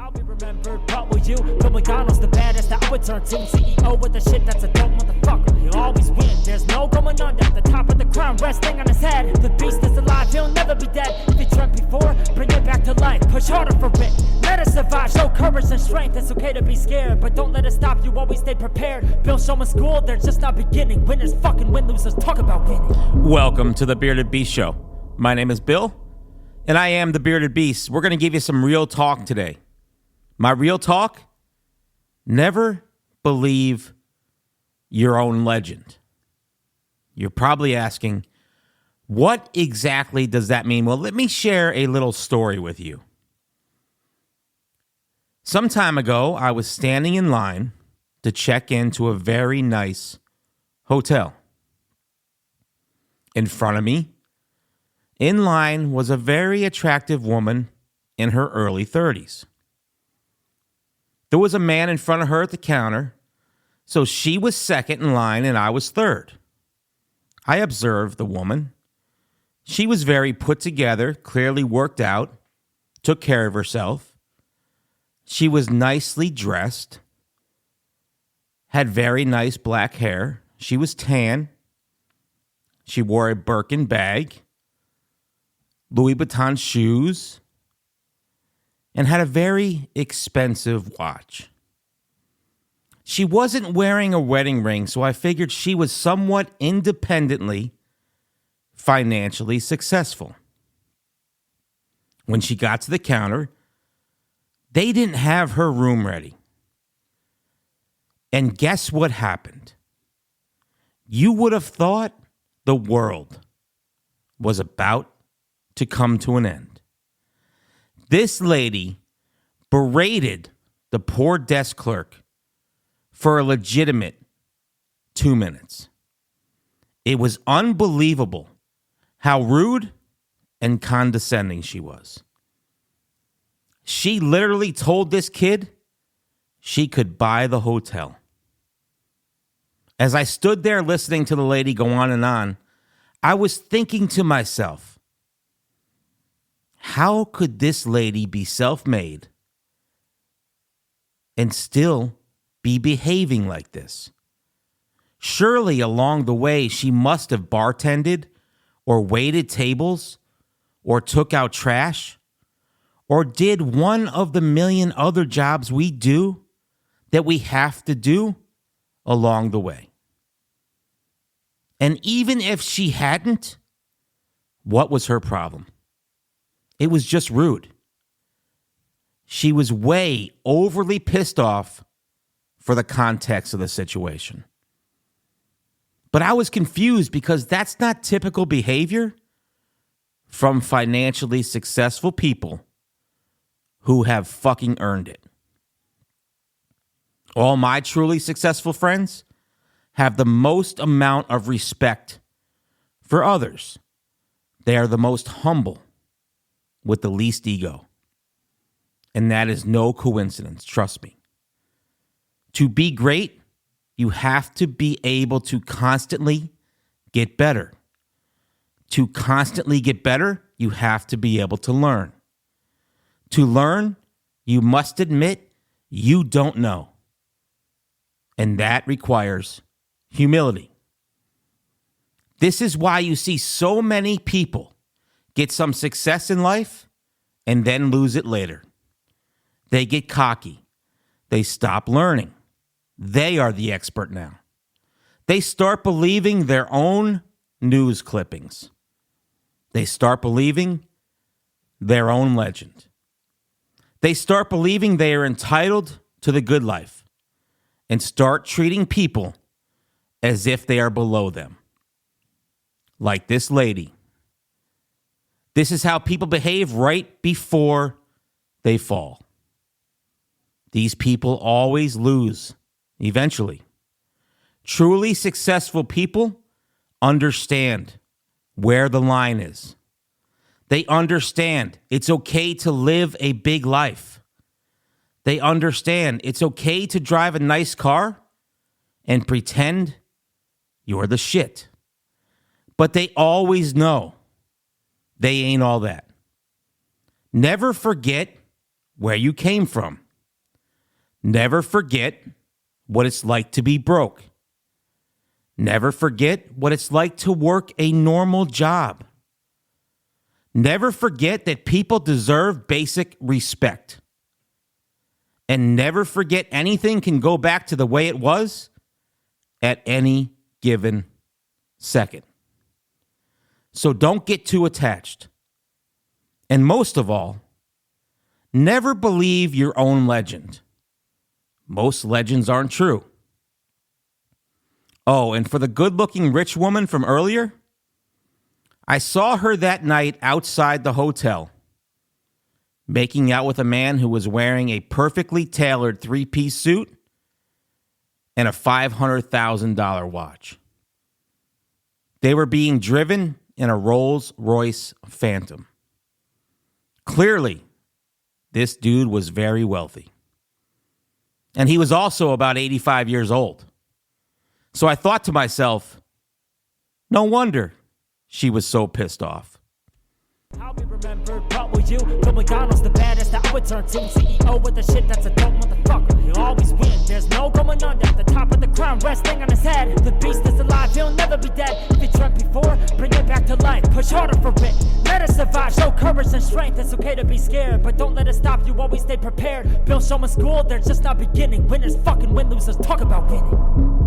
I'll be remembered, but will you? Bill McDonald's the baddest that I would turn to. CEO with the shit that's a dope motherfucker. He'll always win, there's no going under. The top of the crown resting on his head. The beast is alive, he'll never be dead. If he dreamt before, bring it back to life. Push harder for it, let us survive. Show courage and strength, it's okay to be scared, but don't let it stop you, always stay prepared. Bill Showman School, they're just not beginning. Winners fucking win, losers talk about winning. Welcome to the Bearded Beast Show. My name is Bill, and I am the Bearded Beast. We're going to give you some real talk today. My real talk? Never believe your own legend. You're probably asking, what exactly does that mean? Well, let me share a little story with you. Some time ago, I was standing in line to check into a very nice hotel. In front of me, in line, was a very attractive woman in her early 30s. There was a man in front of her at the counter, so she was second in line and I was third. I observed the woman. She was very put together, clearly worked out, took care of herself. She was nicely dressed, had very nice black hair. She was tan. She wore a Birkin bag, Louboutin shoes, and had a very expensive watch. She wasn't wearing a wedding ring, so I figured she was somewhat independently financially successful. When she got to the counter, they didn't have her room ready. And guess what happened? You would have thought the world was about to come to an end. This lady berated the poor desk clerk for a legitimate 2 minutes. It was unbelievable how rude and condescending she was. She literally told this kid she could buy the hotel. As I stood there listening to the lady go on, I was thinking to myself, how could this lady be self-made and still be behaving like this? Surely along the way, she must have bartended or waited tables or took out trash or did one of the million other jobs we do that we have to do along the way. And even if she hadn't, what was her problem? It was just rude. She was way overly pissed off for the context of the situation. But I was confused because that's not typical behavior from financially successful people who have fucking earned it. All my truly successful friends have the most amount of respect for others. They are the most humble with the least ego. And that is no coincidence, trust me. To be great, you have to be able to constantly get better. To constantly get better, you have to be able to learn. To learn, you must admit you don't know. And that requires humility. This is why you see so many people get some success in life and then lose it later. They get cocky. They stop learning. They are the expert now. They start believing their own news clippings. They start believing their own legend. They start believing they are entitled to the good life and start treating people as if they are below them. Like this lady. This is how people behave right before they fall. These people always lose eventually. Truly successful people understand where the line is. They understand it's okay to live a big life. They understand it's okay to drive a nice car and pretend you're the shit. But they always know they ain't all that. Never forget where you came from. Never forget what it's like to be broke. Never forget what it's like to work a normal job. Never forget that people deserve basic respect. And never forget anything can go back to the way it was at any given second. So don't get too attached. And most of all, never believe your own legend. Most legends aren't true. Oh, and for the good-looking rich woman from earlier, I saw her that night outside the hotel, making out with a man who was wearing a perfectly tailored three-piece suit and a $500,000 watch. They were being driven in a Rolls-Royce Phantom. Clearly, this dude was very wealthy. And he was also about 85 years old. So I thought to myself, no wonder she was so pissed off. I'll be remembered, what will you? Bill McDonald's the baddest that I would turn to. CEO with the shit that's a dope motherfucker. He'll always win, there's no going under. The top of the crown resting on his head. The beast is alive, he'll never be dead. If he dreamt before, bring it back to life. Push harder for it, let us survive. Show courage and strength, it's okay to be scared, but don't let it stop you, always stay prepared. Bill Showman school, they're just not beginning. Winners fucking win, losers talk about winning.